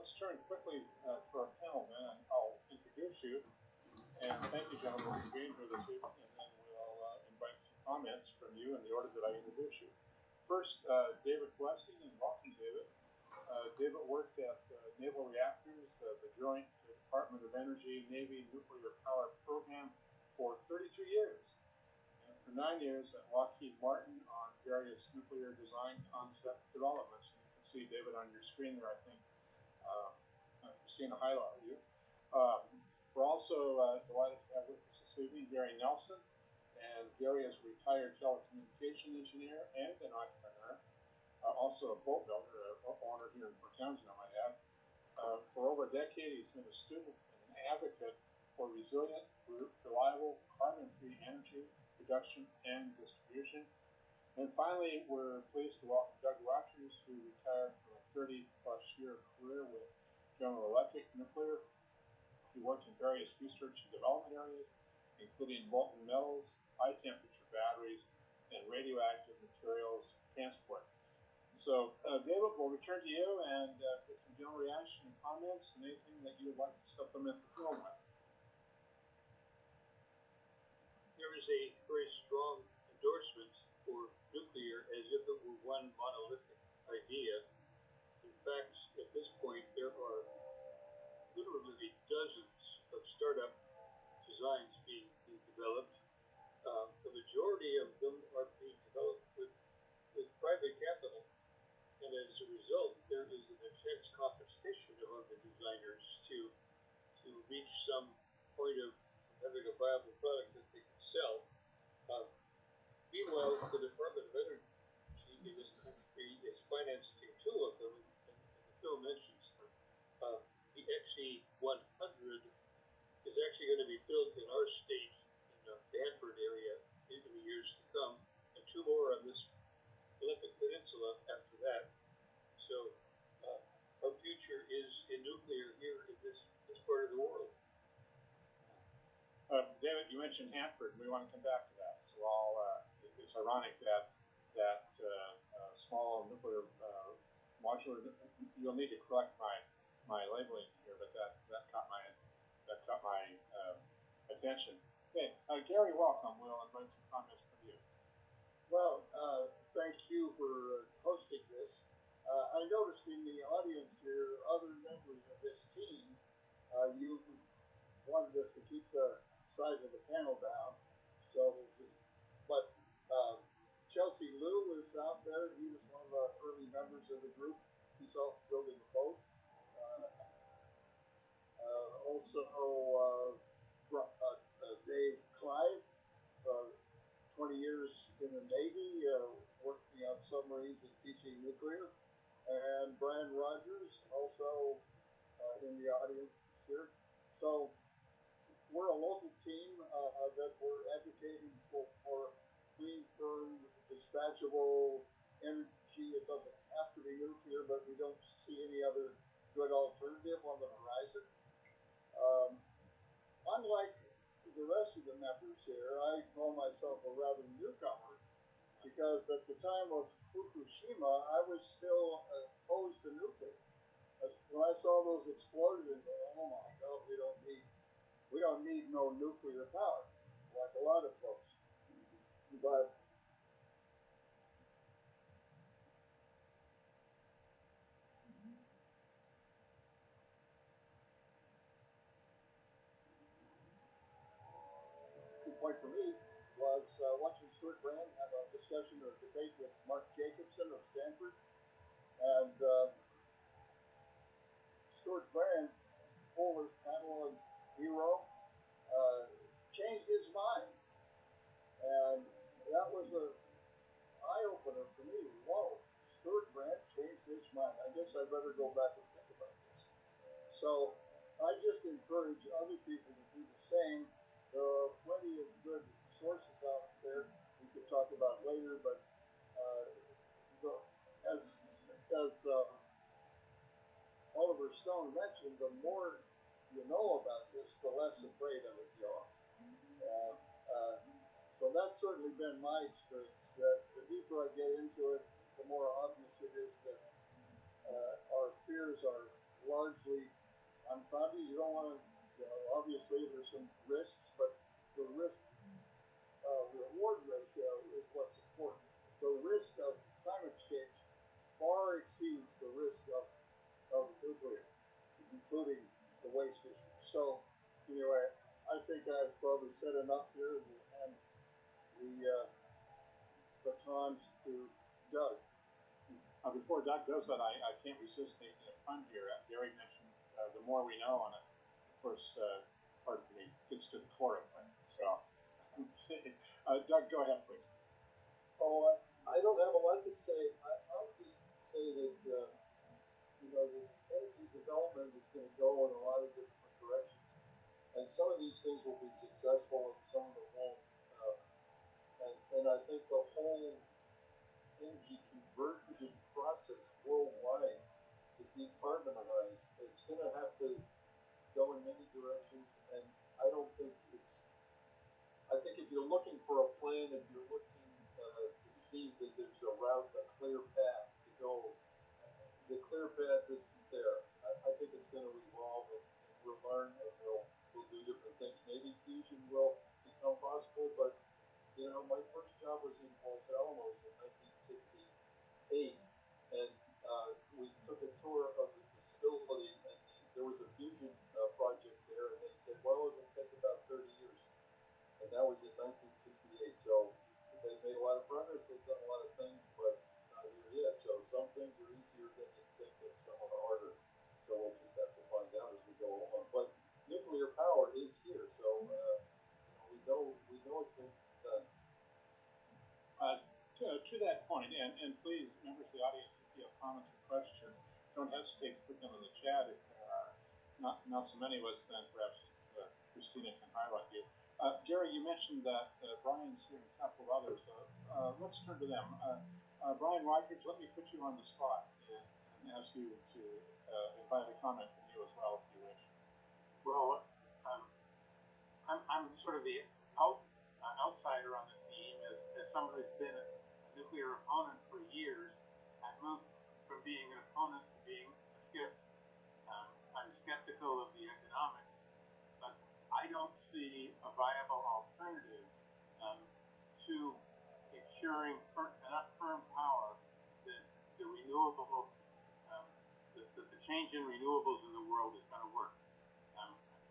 let's turn quickly to our panel then, and I'll introduce you. And thank you, gentlemen, for being here this evening, and then we'll invite some comments from you in the order that I introduce you. First, David Blessing, and welcome, David. David worked at Naval Reactors, the Joint Department of Energy Navy Nuclear Power Program for 32 years, and for 9 years at Lockheed Martin on various nuclear design concept developments. And you can see David on your screen there, I think. I've seen a highlight of you. We're also delighted to have with us this evening Gary Nelson. And Gary is a retired telecommunication engineer and an entrepreneur, also a boat builder, owner here in Port Townsend, I might add. For over a decade, he's been a student and an advocate for resilient, reliable, carbon-free energy production and distribution. And finally, we're pleased to welcome Doug Rogers, who retired from a 30-plus year career with General Electric Nuclear. He worked in various research and development areas, including molten metals, high-temperature batteries, and radioactive materials transport. So, David, we'll return to you and get some general reaction and comments and anything that you would like to supplement the film with. There is a very strong endorsement for nuclear as if it were one monolithic idea. In fact, at this point, there are literally dozens of startup designs being developed. The majority of them are being developed with private capital, and as a result, there is an intense competition among the designers to reach some point of having a viable product that they can sell. Meanwhile, the Department of Energy in this country is financing two of them, and the film mentions them. The XE-100 is actually going to be built in our state, in the Hanford area, in the years to come, and two more on this Olympic Peninsula after that. So our future is in nuclear here in this part of the world. David, you mentioned Hanford. We want to come back to that. So it's ironic that small nuclear modular. You'll need to correct my labeling here, but that caught my attention. Okay, Gary, welcome. We'll invite some comments from you. Well, thank you for hosting this. I noticed in the audience here, other members of this team, you wanted us to keep the size of the panel down. But Chelsea Liu is out there. He was one of the early members of the group. He's off building a boat. Also, Dave Clive, 20 years in the Navy, working on submarines and teaching nuclear. And Brian Rogers, also in the audience here. So we're a local team that we're advocating for clean, firm, dispatchable energy. It doesn't have to be nuclear, but we don't see any other good alternative on the horizon. Unlike the rest of the members here, I call myself a rather newcomer because at the time of Fukushima, I was still opposed to nuclear. When I saw those explode, I thought, oh my God, we don't need no nuclear power, like a lot of folks. But the point for me was watching Stuart Brand have a discussion or debate with Mark Jacobson of Stanford, and Stuart Brand, Polar's panel hero, changed his mind, and that was an eye-opener for me. Whoa, Stuart Brand changed his mind. I guess I better go back and think about this. So I just encourage other people to do the same. There are plenty of good sources out there we could talk about later, but as Oliver Stone mentioned, the more you know about this, the less afraid of it you are. So that's certainly been my experience, that the deeper I get into it, the more obvious it is that our fears are largely unfounded. You don't want to, obviously there's some risks, but the risk reward ratio is what's important. The risk of climate change far exceeds the risk of nuclear, including the waste issue. So, anyway, I think I've probably said enough here, and the baton to Doug. Before Doug does that, I can't resist making a pun here. Gary mentioned the more we know, and of course, pardon me, it's to chloroquine. So, Doug, go ahead, please. Oh, I don't have a lot to say. I'll just say that the energy development is going to go in a lot of different directions, and some of these things will be successful, and some of them won't. And I think the whole energy conversion process worldwide to decarbonize, it's going to have to go in many directions, and I don't think it's. I think if you're looking for a plan, if you're looking to see that there's a route, a clear path to go, the clear path isn't there. I think it's going to evolve, and we'll learn, and we'll do different things. Maybe fusion will become possible, but my first job was in Los Alamos in 1968, and we took a tour of the facility, and there was a fusion project there, and they said, well, it'll take about 30 years. And that was in 1968. So they've made a lot of progress. They've done a lot of things, but it's not here yet. So some things are easier than you think, and some are harder. So we'll just have to find out as we go along. But nuclear power is here, so we know it can be done. To that point, and please, members of the audience, if you have comments or questions, don't hesitate to put them in the chat. If there are not so many of us, then perhaps Christina can highlight you. Gary, you mentioned that Brian's here and a couple of others. Let's turn to them. Brian Rogers, let me put you on the spot and ask you to invite a comment from you as well, if you wish. Well, I'm sort of the outsider on the team. As someone who's been a nuclear opponent for years, I moved from being an opponent to being a skeptic. I'm skeptical of the economics, but I don't see a viable alternative to ensuring enough firm power that the renewable, that the change in renewables in the world is going to work.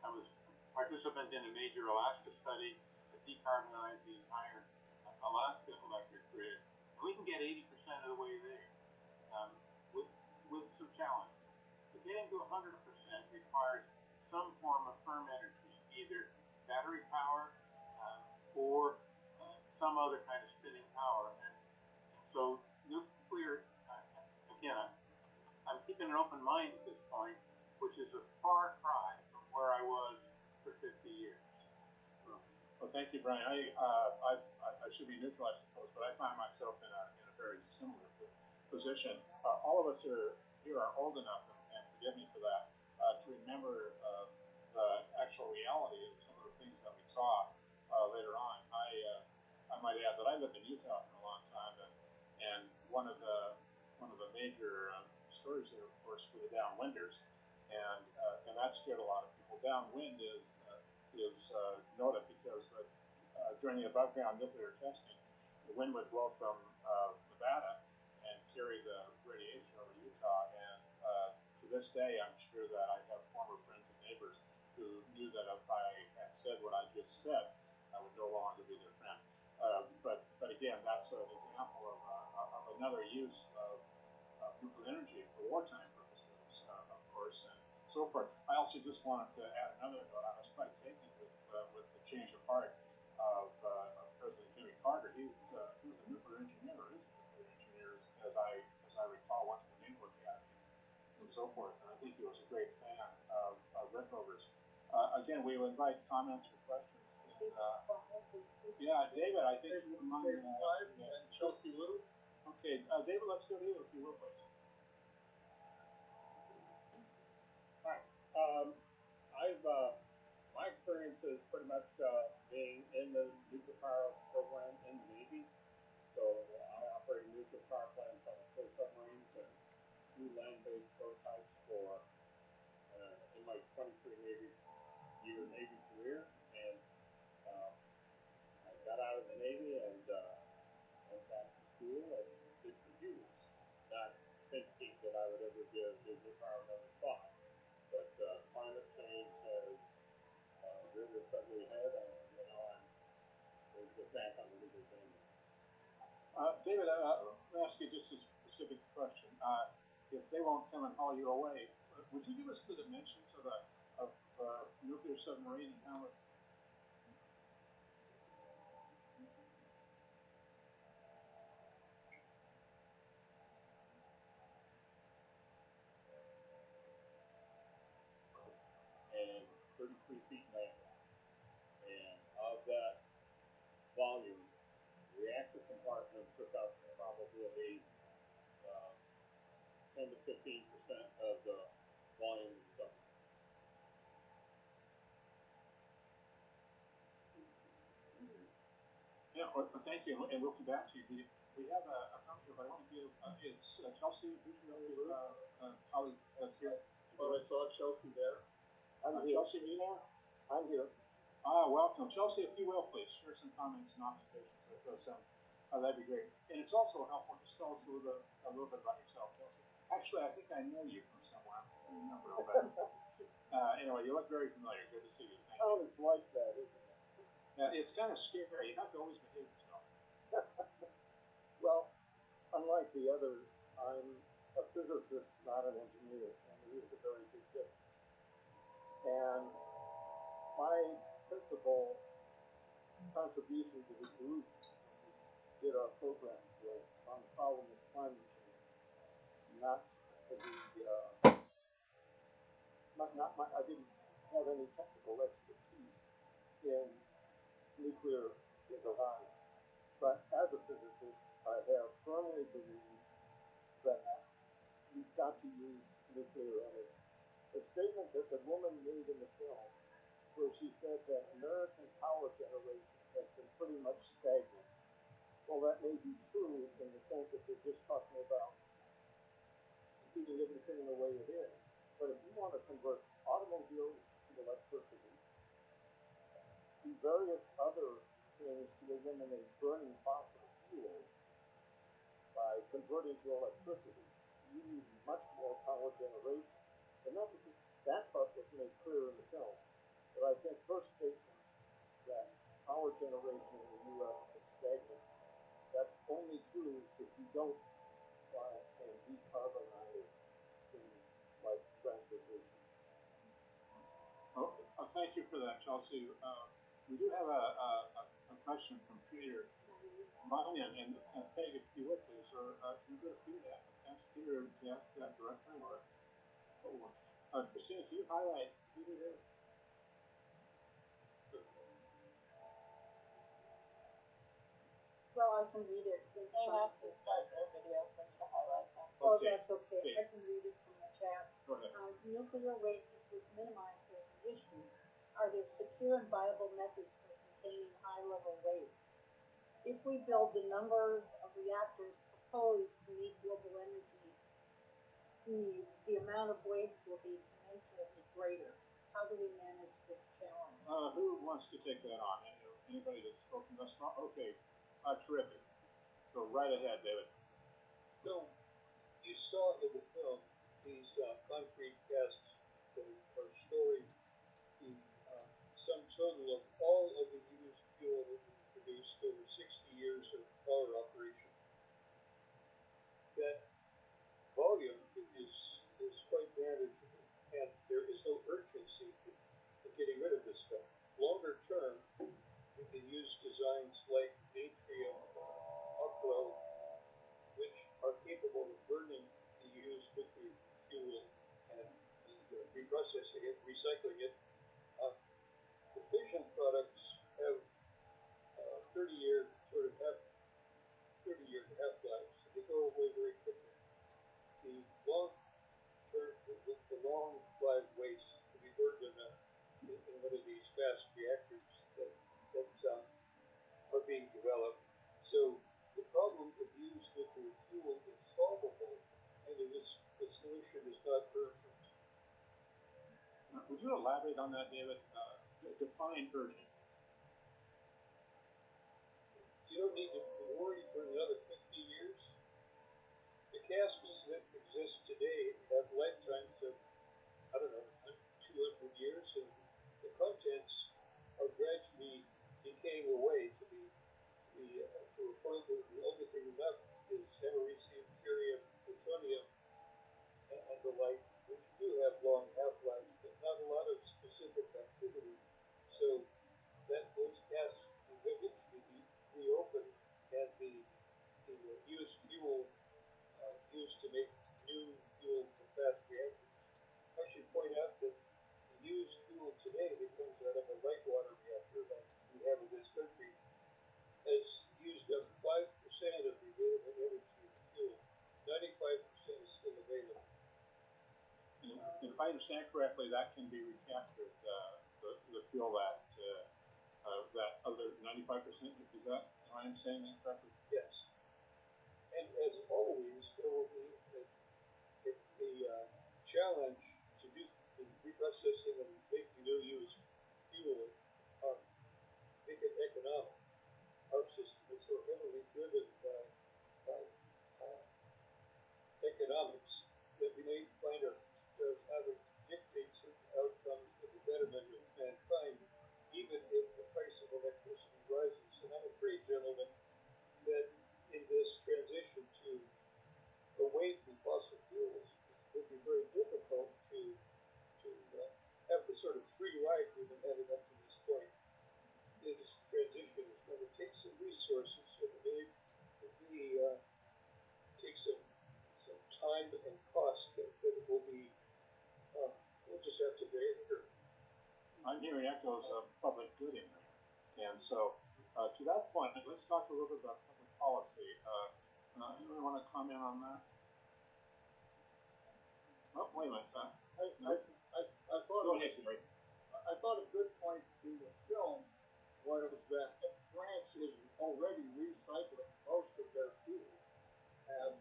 I was a participant in a major Alaska study to decarbonize the entire Alaska electric grid, and we can get 80% of the way there with some challenge. But getting to 100% requires some form of firm energy, either battery power or some other kind of spinning power. And so nuclear, again, I'm keeping an open mind at this point, which is a far cry from where I was for 50 years. Well, thank you, Brian. I should be neutral, I suppose, but I find myself in a very similar position. All of us here are old enough, and forgive me for that, to remember the actual reality of some of the things that we saw later on. I might add that I lived in Utah for a long time, and one of the major stories there, of course, were the downwinders, and that scared a lot of people. Downwind is noted because during the above ground nuclear testing, the wind would blow from Nevada and carry the radiation over Utah, and to this day, I'm sure that I have former friends and neighbors who knew that if I had said what I just said, I would no longer be their friend. But again, that's an example of another use of nuclear energy for wartime purposes, of course, and so forth. I also just wanted to add another note. I was quite taken with the change of heart of President Jimmy Carter. He was a nuclear engineer, or is a nuclear engineer, as I recall, went to the Naval Academy and so forth. And I think he was a great fan of Rickover's. Again, we will invite comments or questions. Yeah, David, I think you're among David Clive and Chelsea Liu. Okay, David, let's go to you, if you will, please. Hi. My experience is pretty much being in the nuclear power program in the Navy. So I operate nuclear power plants on 4 submarines and 2 land-based prototypes for year Navy career, and I got out of the Navy and went back to school and did computers. Not thinking that I would ever be a nuclear power another thought, but climate change has reared its ugly head, and I'm ready to get back on the legal game. David, let me ask you just a specific question. If they won't come and haul you away, would you give us the dimensions of a nuclear submarine and how it? And 33 feet in diameter. And of that volume, the reactor compartment took up probably 10 to 15% of the volume of the submarine. Yeah, well, thank you, and we'll come back to you. We have a comment here, but I want to give it's Chelsea, who's your colleague that's here. Well, I saw Chelsea there. I'm here. Chelsea, are you there? I'm here. Welcome. Chelsea, if you will, please share some comments and observations with us. That'd be great. And it's also helpful to tell us a little bit about yourself, Chelsea. Actually, I think I know you from somewhere. I don't remember, but anyway, you look very familiar. Good to see you. Thank you. It's like that, isn't it? It's kind of scary. You have to always behave yourself. Well, unlike the others, I'm a physicist, not an engineer, and it is a very big difference. And my principal contribution to the group when we did our program was on the problem of climate change. I didn't have any technical expertise in nuclear design, but as a physicist, I have firmly believed that we've got to use nuclear energy. The statement that the woman made in the film, where she said that American power generation has been pretty much stagnant. Well, that may be true in the sense that we're just talking about keeping everything the way it is. But if you want to convert automobiles to electricity, do various other things to eliminate burning fossil fuels by converting to electricity, you need much more power generation. And that part was made clear in the film. But I think her statement that power generation in the U.S. is stagnant, that's only true if you don't try and decarbonize things like transportation. Thank you for that, Chelsea. We do have a question from Peter Bunyan, and Peg, if you would please, or can you go to Peter to ask Peter to ask that directly, or Christina, can you highlight Peter here? Well, I can read it. They have to start their video for me to highlight them. Okay. Oh, that's okay. I can read it from the chat. Go ahead. Nuclear waste is minimized as an issue. Are there secure and viable methods for containing high-level waste? If we build the numbers of reactors proposed to meet global energy needs, the amount of waste will be commensurately greater. How do we manage this challenge? Who wants to take that on? Anybody that's spoken thus far? Okay, terrific. Go right ahead, David. So, you saw in the film these concrete casks that are storing the sum total of all of the used fuel that we produced over 60 years of power operation. That volume is quite manageable, and there is no urgency in getting rid of this stuff. Longer term, you can use designs like atrium upload, which are capable of burning the used nuclear fuel and reprocessing it, recycling it. The fission products have 30-year half-lives. They go away very quickly. The long live waste to be burned in one of these fast reactors that are being developed. So the problem of used nuclear fuel is solvable, and the solution is not urgent. Would you elaborate on that, David? define urgent. You don't need to worry for another 50 years. The casks that exist today have lifetimes of, I don't know, 200 years, and the contents are gradually decaying away to a point where the only thing left is americium, cerium, plutonium, and the like, which do have long half-lives, but not a lot of specific activity. So that those casks will eventually be reopened, and the used fuel used to make new fuel for fast reactors. I should point out that the used fuel today that comes out of a light water reactor, like we have in this country, has used up 5% of the available energy of the fuel. 95% is still available. And if I understand correctly, that can be recaptured, the fuel that other 95%, is that, am I understanding that correctly? Yes. And as always, there will be a challenge to do the reprocessing and making new used fuel, make it economic. Our system is so heavily driven by economics that we may find ourselves having to dictate certain outcomes for the betterment of mankind, even if the price of electricity rises. And I'm afraid, gentlemen, that in this transition away from fossil fuels, it will be very difficult to have the sort of free ride we've been having up to this point. This transition is going to take some resources, so it may take some time and cost that it will be. We'll just have to bear here. I'm hearing echoes of public good in there, and so to that point, let's talk a little bit about public policy. Anyone want to comment on that? Oh, wait a minute. I thought a good point in the film was that France is already recycling most of their fuel. And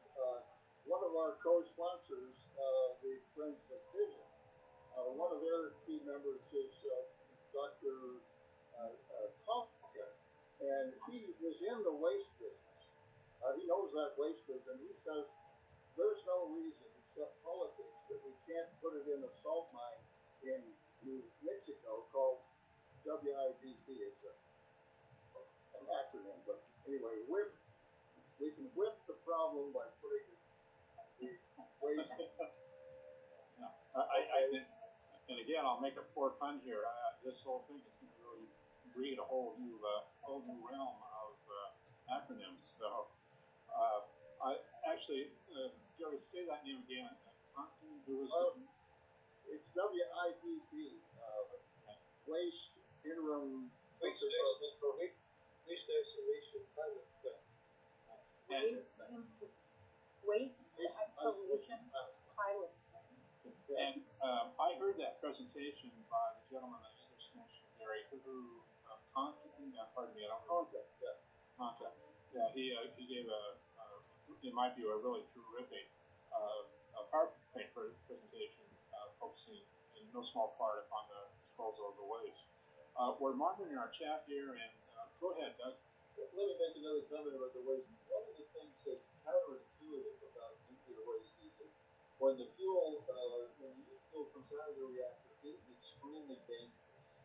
one of our co-sponsors, the Friends of Vision, one of their key members is Dr. Tonka, and he was in the waste business. He knows that waste business, and he says there's no reason except politics that we can't put it in a salt mine in New Mexico called WIDP. It's an acronym, but anyway, we can whip the problem by putting the waste. And again, I'll make a poor pun here. This whole thing is going to really breed a whole new realm of acronyms. So, Jerry, say that name again. Who was it's WIDP, Waste Interim. Waste Isolation Pilot. Waste Isolation Pilot. And I heard that presentation by the gentleman that you just mentioned, Gary, who contacted me. Pardon me, I don't remember. Contact. Yeah, he gave in my view, a really terrific PowerPoint presentation focusing in no small part upon the disposal of the waste. We're monitoring our chat here, and go ahead, Doug. Let me make another comment about the waste. One of the things that's counterintuitive about nuclear waste is that when the fuel, when the fuel comes out of the reactor, it is extremely dangerous.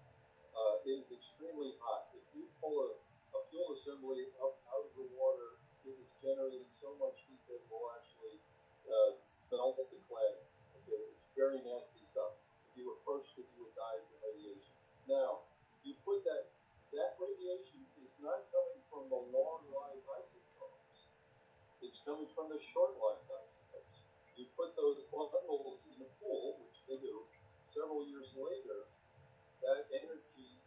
It is extremely hot. If you pull a fuel assembly up out of the water, it is generating so much heat that it will actually melt the clay. Okay, it's very nasty stuff. If you approached it, you would die from radiation. Now, you put that radiation is not coming from the long-lived isotopes. It's coming from the short-lived isotopes. You put those bundles in the pool, which they do, several years later, that energy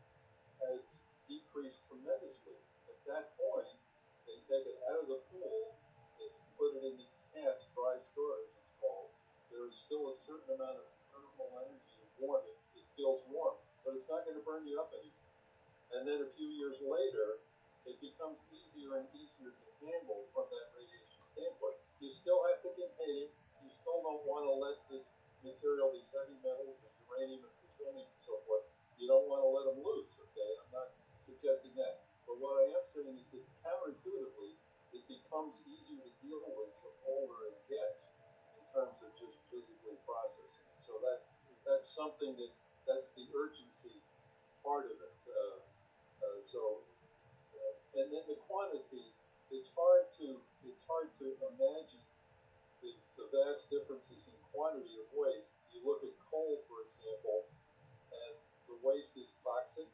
has decreased tremendously. At that point, they take it out of the pool, they put it in these casks, dry storage it's called. There is still a certain amount of thermal energy and warmth. It feels warm, but it's not going to burn you up anymore. And then a few years later, it becomes easier and easier to handle from that radiation standpoint. You still have to contain it. You still don't want to let this material, these heavy metals, the uranium and plutonium and so forth, you don't want to let them loose. Okay, I'm not suggesting that, but what I am saying is that counterintuitively, it becomes easier to deal with the older it gets in terms of just physically processing it. So that's something that's the urgency part of it. And then the quantity, it's hard to imagine the vast differences in quantity of waste. You look at coal, for example, and the waste is toxic,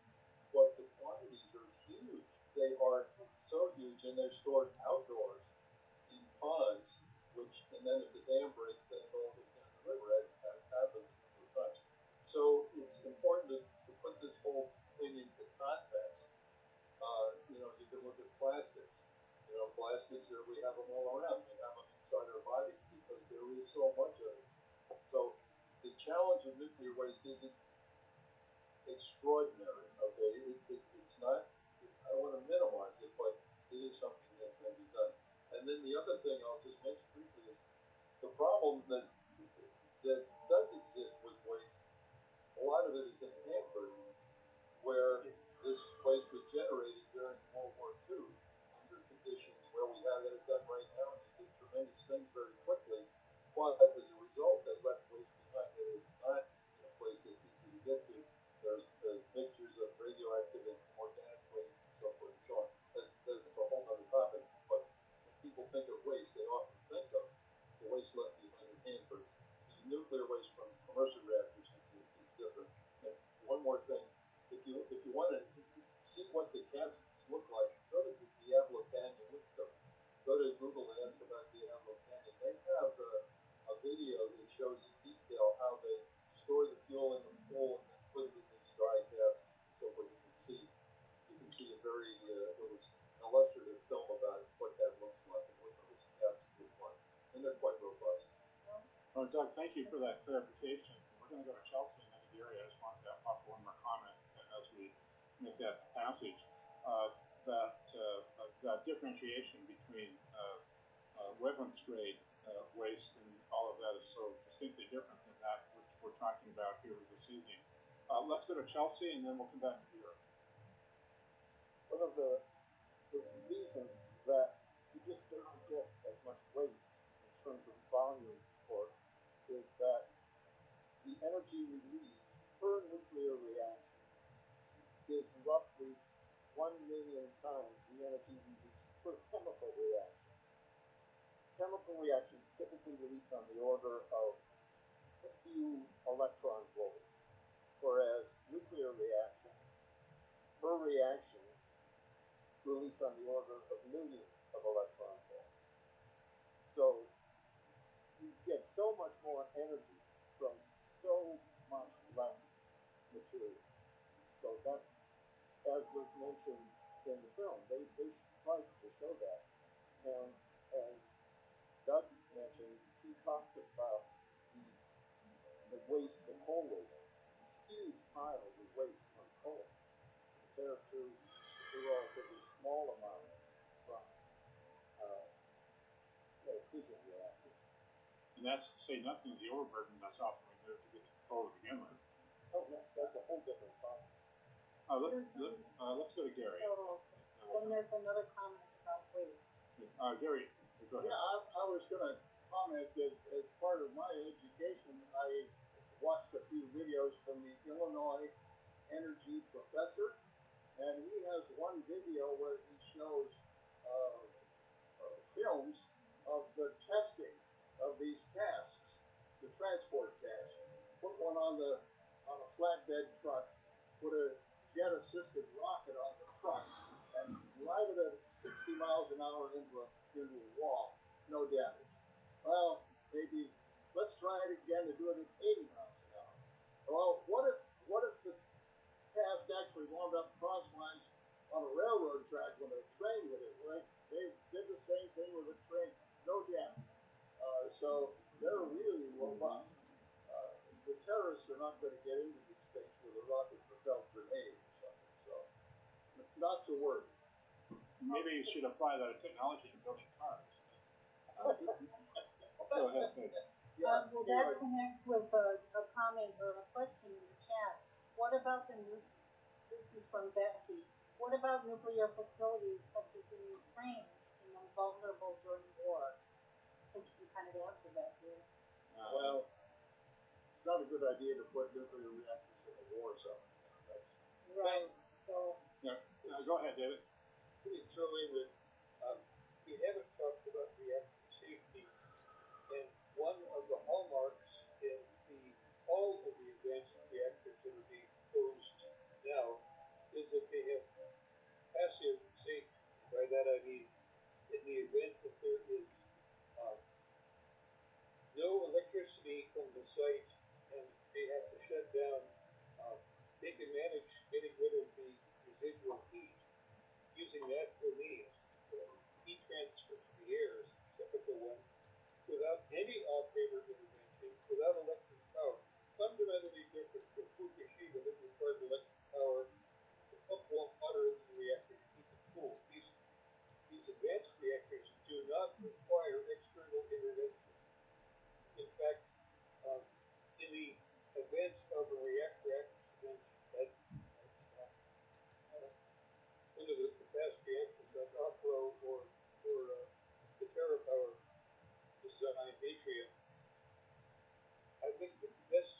but the quantities are huge. They are so huge, and they're stored outdoors in ponds, and then if the dam breaks, then it all goes down the river, as happened a number of times. So it's important to put this whole thing into context. You can look at plastics. Plastics are, we have them all around. We have them inside our bodies because there is so much of it. So the challenge of nuclear waste isn't extraordinary. Okay, it's not. I don't want to minimize it, but it is something that can be done. And then the other thing I'll just mention briefly is the problem that does exist with waste. A lot of it is in Hanford, where this waste was generated during World War II under conditions where we had it done right now, and they did tremendous things very quickly. But as a result, they left waste behind that is not in a place that's easy to get to. There's mixtures of radioactive and organic waste and so forth and so on. That's a whole other topic. But when people think of waste, they often think of the waste left behind in Hanford. The nuclear waste from commercial reactors is different. And one more thing. If you want to see what the casks look like, go to the Diablo Canyon with them. Go to Google and ask about Diablo Canyon. They have a video that shows in detail how they store the fuel in the pool and then put it in these dry casks and so forth. You can see a very illustrative film about what that looks like and what those casks look like, and they're quite robust. Oh, Doug, thank you for that clarification. We're going to go to Chelsea and then Gary. I just want to offer one more comment as we make that passage. That differentiation between weapons grade waste and all of that is so distinctly different than that which we're talking about here this evening. Let's go to Chelsea and then we'll come back to Europe. One of the reasons that you just don't get as much waste in terms of volume for is that the energy released per nuclear reaction is roughly 1 million times the energy released per chemical reaction. Chemical reactions typically release on the order of a few electron volts, whereas nuclear reactions per reaction release on the order of millions of electron volts. So you get so much more energy from so much less material. So that, as was mentioned in the film, they tried to show that. And as Doug mentioned, he talked about the waste, the coal waste, these huge piles of waste from coal, compared to the relatively small amount from fission reactors. And that's to say nothing of the overburden that's often removed to get the coal to begin with. Oh, yeah, that's a whole different problem. Let's go to Gary. So, then there's another comment about waste. Gary, go ahead. Yeah, I was going to comment that as part of my education, I watched a few videos from the Illinois energy professor, and he has one video where he shows films of the testing of these casks, the transport casks. Put one on a flatbed truck, put a jet-assisted rocket on the truck, and drive it at 60 miles an hour into a wall. No damage. Well, maybe let's try it again to do it at 80 miles an hour. Well, what if the cask actually wound up crosswise on a railroad track when a train hit it? Right? They did the same thing with a train. No damage. So they're really robust. The terrorists are not going to get into these things with a rocket-propelled grenade or something. So, not to worry. Maybe you should apply that technology to building cars. Go ahead, please. Well, that connects with a comment or a question in the chat. What about this is from Becky. What about nuclear facilities such as in Ukraine and them vulnerable during war? I think you kind of answered that here. Well, it's not a good idea to put nuclear reactors in the war zone. That's right. So yeah. Go ahead, David. Let me throw in that we haven't talked about reactor safety, and one of the hallmarks in all of the advanced reactors that are being proposed now is that they have passive safety. By that I mean, in the event that there is no electricity from the site and they have to shut down, they can manage getting rid of the residual heat using natural means. Heat transfer to the air is a typical one, without any operator intervention, without electric power. Fundamentally different from Fukushima that required electric power to pump water into the reactor to keep it cool. These advanced reactors do not require external intervention. In fact, in the event of a reactor accident at one of the past reactors like Oklo or the TerraPower design Atrium, I think the best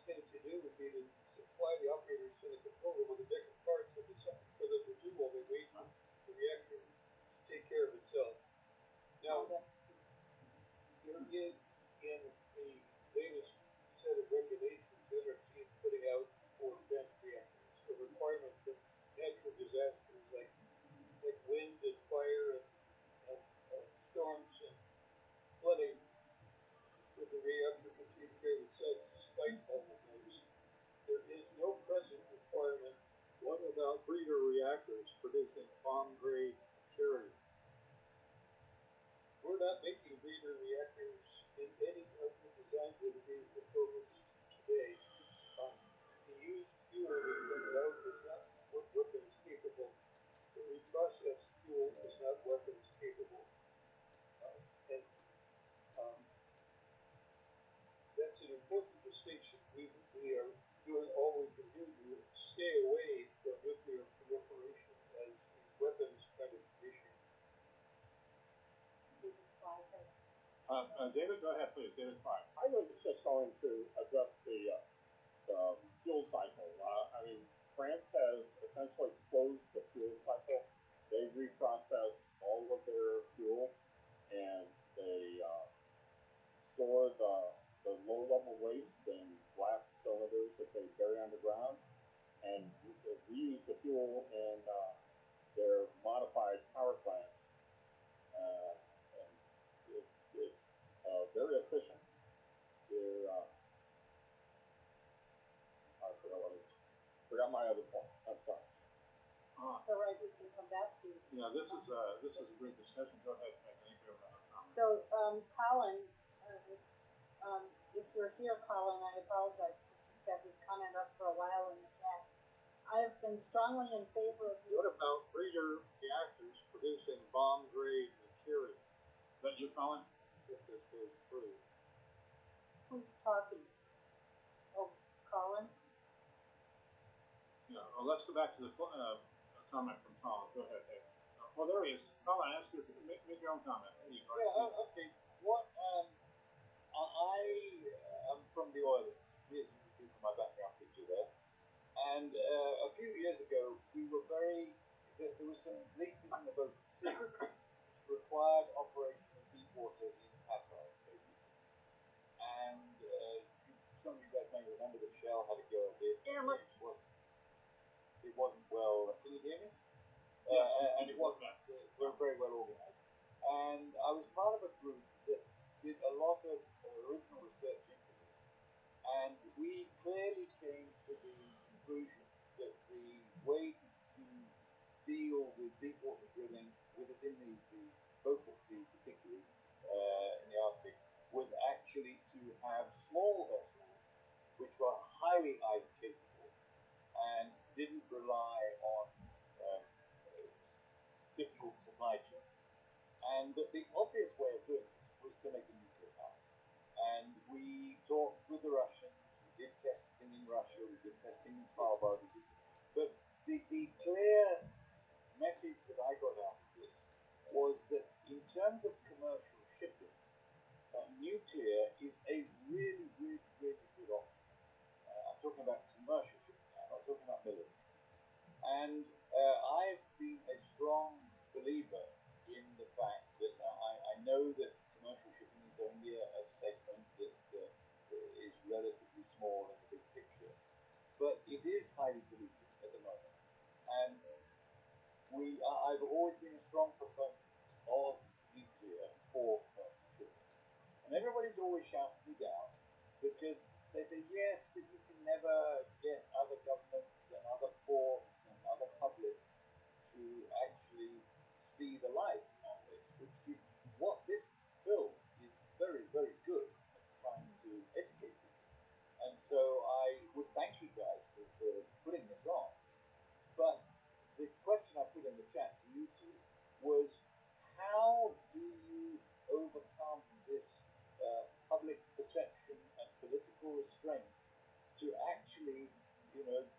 thing to do would be to supply the operators in the controller with a deck of cards that is something for them to do while they wait for the reactor to take care of itself. Now, there is in the latest set of regulations NRC is putting out for advanced reactors a requirement that natural disasters like wind and fire and storms and flooding, that the reactor can take care of itself despite all of those. There is no present requirement. What about breeder reactors producing bomb-grade material? We're not making breeder reactors in any of the designs that are being proposed today. The used fuel that comes out is not weapons capable. The reprocessed fuel is not weapons capable. And that's an important distinction. We are doing all we can do to stay away from nuclear proliferation as a weapons kind of issue. David, go ahead, please. David 5. I was just going to address the fuel cycle. I mean, France has essentially closed the fuel cycle. They reprocess all of their fuel, and they store the low-level waste in glass cylinders that they bury underground, and reuse the fuel in their modified power plants. And it's very efficient. I forgot my other point. I'm sorry. It's all right. We can come back to you. Yeah, this is a great discussion. Go ahead, Meg. I think we have another comment. So, Colin, if you're here, Colin, I apologize. We've got this comment up for a while in the chat. I have been strongly in favor of. What about breeder reactors producing bomb-grade material? Is that you, Colin? If this goes through. Who's talking? Oh, Colin? Yeah, well, let's go back to the comment from Colin. Go ahead, Dave. Oh, there he is. Colin, I ask you to make your own comment. Okay. What I am from the oil industry, as you can see from my background picture there. And a few years ago, there were some leases in the Baltic Sea which required operation of deep water in pipelines, basically. And some of you guys may remember that Shell had a go at it. Yeah, look. It wasn't well. Can you hear me? Yes, and it wasn't very well organized. And I was part of a group that did a lot of original research into this. And we clearly came to the conclusion that the way to deal with deep water drilling within the Baltic Sea, particularly in the Arctic, was actually to have small vessels which were highly ice capable and didn't rely on difficult supply chains. And that the obvious way of doing this was to make a nuclear power. And we talked with the Russians, we did testing in Russia, sure we did testing in Svalbard. But the clear message that I got out of this was that in terms of commercial shipping, nuclear is a really, really, really good option. I'm talking about commercial shipping now, I'm not talking about military. And I've been a strong believer in the fact that I know that commercial shipping is only a segment that is relatively small in the big picture, but it is highly polluted at the moment. And I've always been a strong proponent of nuclear for commercial shipping. And everybody's always shouting me down because they say, yes, but you can never get other governments and other ports and other publics to actually see the light on this, which is what this bill is very, very good at trying to educate people. And so I would thank you guys for putting this on. But the question I put in the chat to you two was, how do you overcome this public perception and political restraint to actually,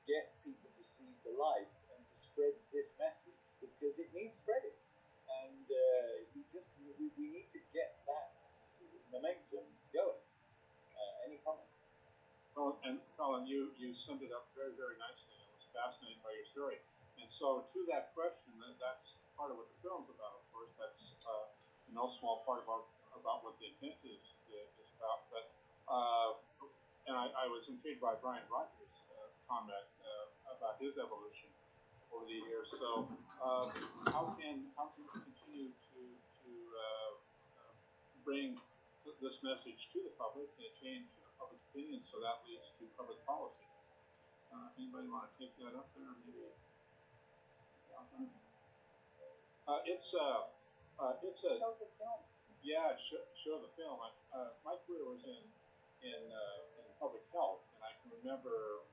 get people to see the light and to spread this message, because it needs spreading, and we need to get that momentum going. Any comments? Well, and Colin, you summed it up very, very nicely. I was fascinated by your story. And so to that question, that's part of what the film's about, of course. That's no small part about what the intent is about. But and I was intrigued by Brian Rogers' comment about his evolution over the years. So how can we continue to bring this message to the public and change public opinion so that leads to public policy? Anybody want to take that up there? Maybe. It's a. Show the film. Yeah, show the film. My career was in public health, and I can remember,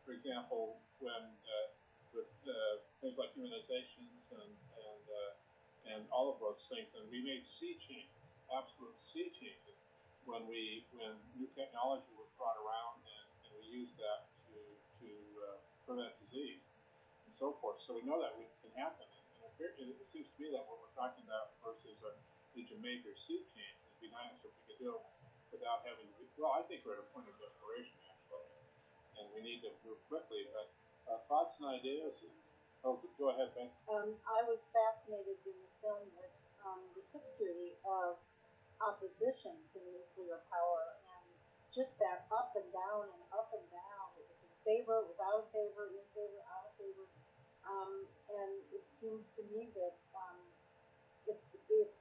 for example, when with things like immunizations and all of those things, and we made sea changes, absolute sea changes, when new technology was brought around, and we used that to prevent disease and so forth. So we know that can happen, and it seems to me that what we're talking about versus a major sea change would be nice if we could do it without having to. Well, I think we're at a point of desperation actually, and we need to move quickly. But thoughts and ideas. Oh, go ahead, Ben. I was fascinated in the film with the history of opposition to nuclear power and just that up and down and up and down. It was in favor, it was out of favor, in favor, out of favor. And it seems to me that it's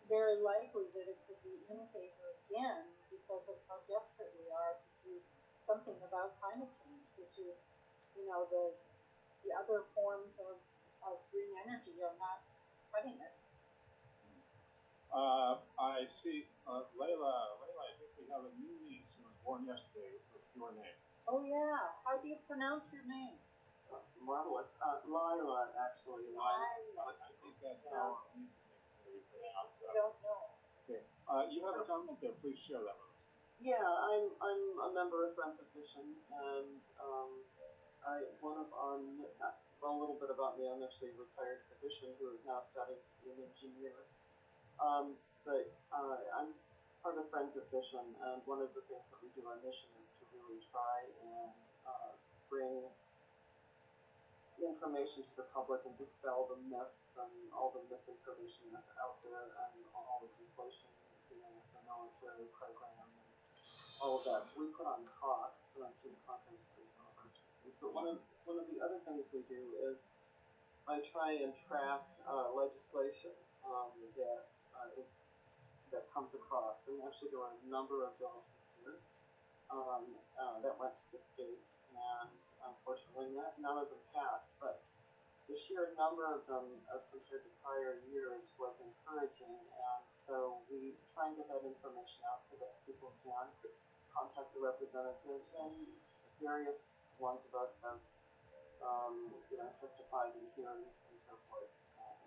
very likely that it could be in favor again because of how desperate we are to do something about climate change, which is, the other forms of green energy are not cutting it. I see, Layla, I think we have a new niece who was born yesterday with your name. Oh yeah, how do you pronounce your name? Marvelous. Lila, actually. Lila. I think that's how our niece's name is going to be pronounced. I don't know. Okay. You have a comment there. Please share that with us. Yeah, I'm a member of Friends of Mission, and a little bit about me. I'm actually a retired physician who is now studying to be an engineer. But I'm part of Friends of Mission, and one of the things that we do on Mission is to really try and bring information to the public and dispel the myths and all the misinformation that's out there and all the conflation with the military program and all of that. So we put on talks through the conference for universities. But one of the other things we do is I try and track legislation that comes across. And actually there were a number of bills this year that went to the state, and unfortunately none of them passed. But the sheer number of them as compared to prior years was encouraging, and so we try and get that information out so that people can contact the representatives, and various ones of us have testified in hearings and so forth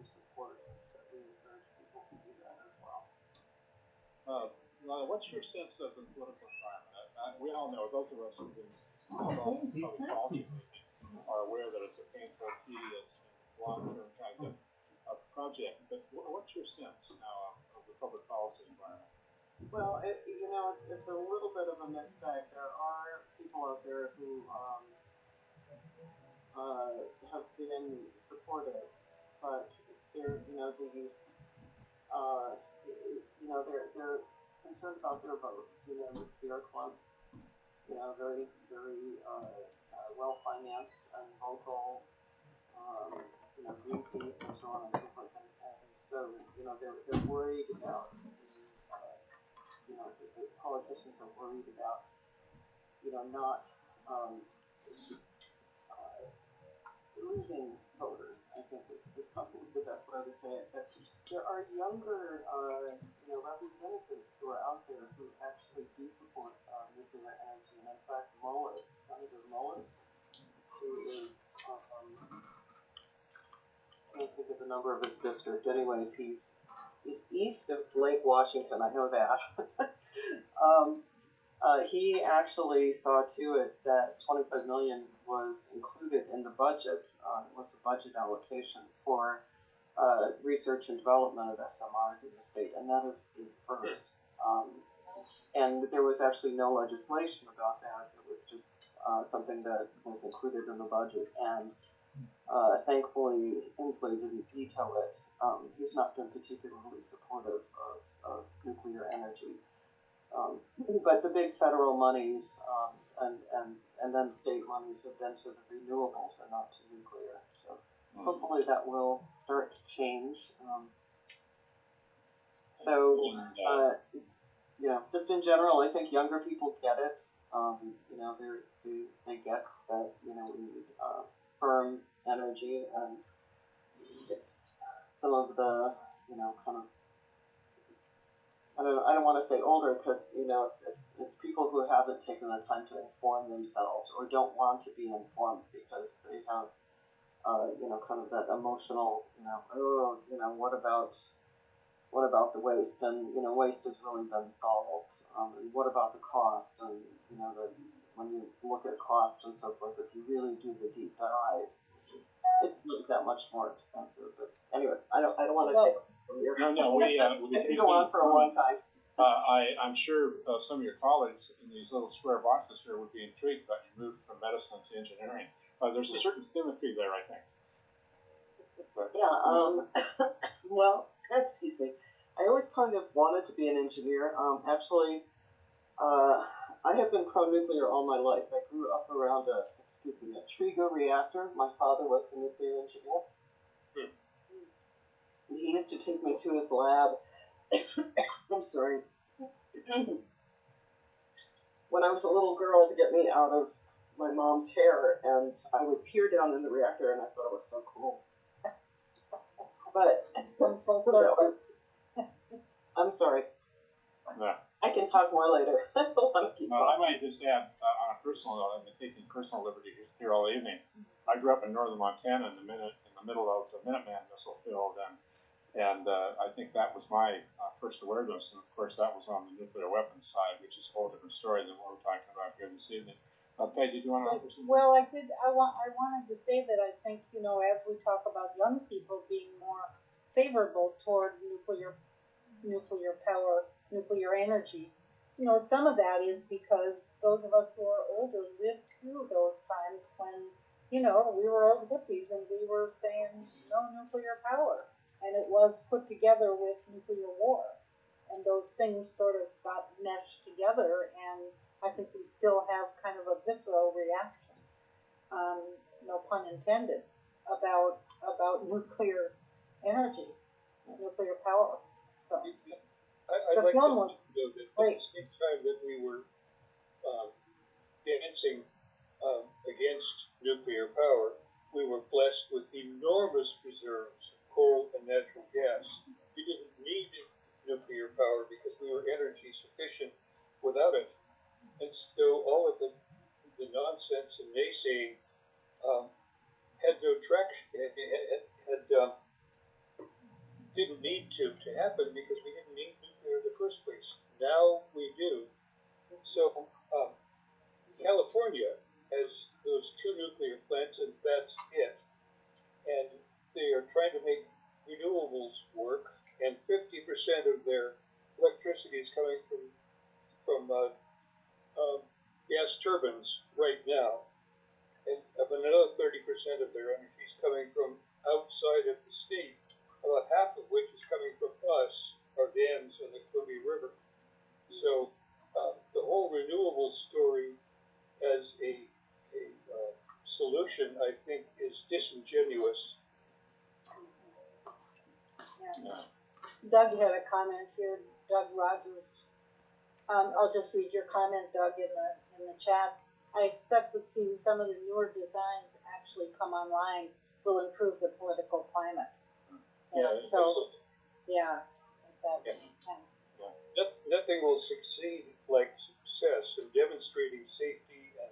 in support, so we encourage people to do that as well. What's your sense of the political environment? We all know, those of us who've been probably policymakers are aware that it's a painful, tedious, and long-term kind of project. But what's your sense now of the public policy environment? Well, it's a little bit of a mixed bag. There are people out there who have been supportive, but they're they're concerned about their votes. The Sierra Club, very very well financed and local, Greenpeace and so on and so forth, and so they're worried about the politicians are worried about not losing voters, I think is probably the best way to say it. But there are younger, representatives who are out there who actually do support nuclear energy. And in fact, Senator Mullet, who is, I can't think of the number of his district. Anyways, he's east of Lake Washington. I know that. He actually saw to it that $25 million was included in the budget. It was a budget allocation for research and development of SMRs in the state, and that is a first. And there was actually no legislation about that. It was just something that was included in the budget, and thankfully Inslee didn't veto it. He's not been particularly supportive of nuclear energy. But the big federal monies and then state monies have been to the renewables and not to nuclear. So hopefully that will start to change. Just in general, I think younger people get it. They get that we need firm energy, and it's some of the kind of. I don't want to say older because it's people who haven't taken the time to inform themselves or don't want to be informed because they have kind of that emotional what about the waste, and waste has really been solved, and what about the cost, and when you look at cost and so forth, if you really do the deep dive, it's not that much more expensive. But anyways, I don't want to take from your. No, we can go on for a long time. I'm sure some of your colleagues in these little square boxes here would be intrigued about your move from medicine to engineering. There's a certain symmetry there, I think. But, well, excuse me. I always kind of wanted to be an engineer. Actually, I have been pro-nuclear all my life. I grew up around a TRIGA reactor. My father was a nuclear engineer. He used to take me to his lab. I'm sorry. When I was a little girl, to get me out of my mom's hair, and I would peer down in the reactor, and I thought it was so cool. But I'm sorry. Yeah. I can talk more later. I don't want to keep talking. I might just add, on a personal note, I've been taking personal liberty here all evening. I grew up in northern Montana in the middle of the Minuteman missile field, and I think that was my first awareness. And of course, that was on the nuclear weapons side, which is a whole different story than what we're talking about here this evening. Peggy, did you want to offer something? Well, I did. I wanted to say that I think as we talk about young people being more favorable toward nuclear power, nuclear energy. Some of that is because those of us who are older lived through those times when, we were old hippies and we were saying no nuclear power. And it was put together with nuclear war. And those things sort of got meshed together, and I think we still have kind of a visceral reaction, no pun intended, about nuclear energy, nuclear power. So. I'd like to know that at the same time that we were dancing against nuclear power, we were blessed with enormous reserves of coal and natural gas. We didn't need nuclear power because we were energy sufficient without it. And so all of the nonsense and naysaying had no traction, didn't need to happen because we didn't need nuclear in the first place. Now we do. So California those 2 nuclear plants, and that's it. And they are trying to make renewables work, and 50% of their electricity is coming from gas turbines right now, and another 30% of their energy is coming from outside of the state, about half of which is coming from us, our dams on the Columbia River. So the whole renewable story as a solution, I think, is disingenuous. Yeah. Doug had a comment here. Doug Rogers. I'll just read your comment, Doug, in the chat. I expect that seeing some of the newer designs actually come online will improve the political climate. Yeah. So, yeah, that makes sense. Nothing will succeed like success, and demonstrating safety and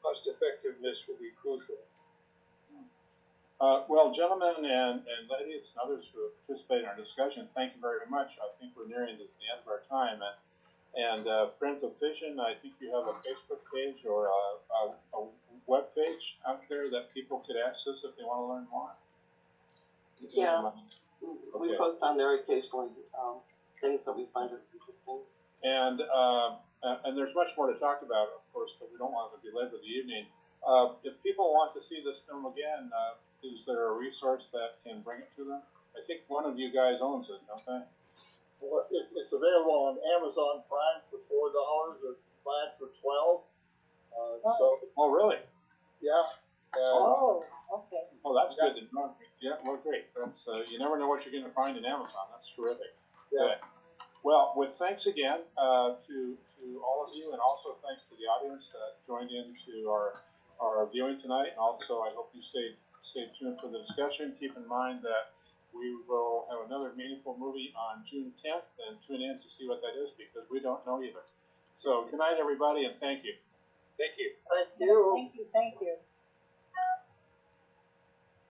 cost effectiveness will be crucial. Well, gentlemen and ladies and others who have participated in our discussion, thank you very much. I think we're nearing the end of our time. And Friends of Fission, I think you have a Facebook page or a web page out there that people could access if they want to learn more. Yeah, we post on there occasionally things that we find are interesting. And there's much more to talk about, of course, but we don't want to belabor the evening. If people want to see this film again, is there a resource that can bring it to them? I think one of you guys owns it, don't they? Well, it's available on Amazon Prime for $4 or buy it for $12. Oh, really? Yeah. Oh, okay. Oh, that's good to know. Yeah, well, great. That's you never know what you're going to find in Amazon. That's terrific. Yeah. Good. Well, with thanks again to all of you, and also thanks to the audience that joined in to our viewing tonight. And also, I hope you stay tuned for the discussion. Keep in mind that we will have another meaningful movie on June 10th, and tune in to see what that is, because we don't know either. So, good night, everybody, and thank you. Thank you. Thank you. Thank you. Thank you.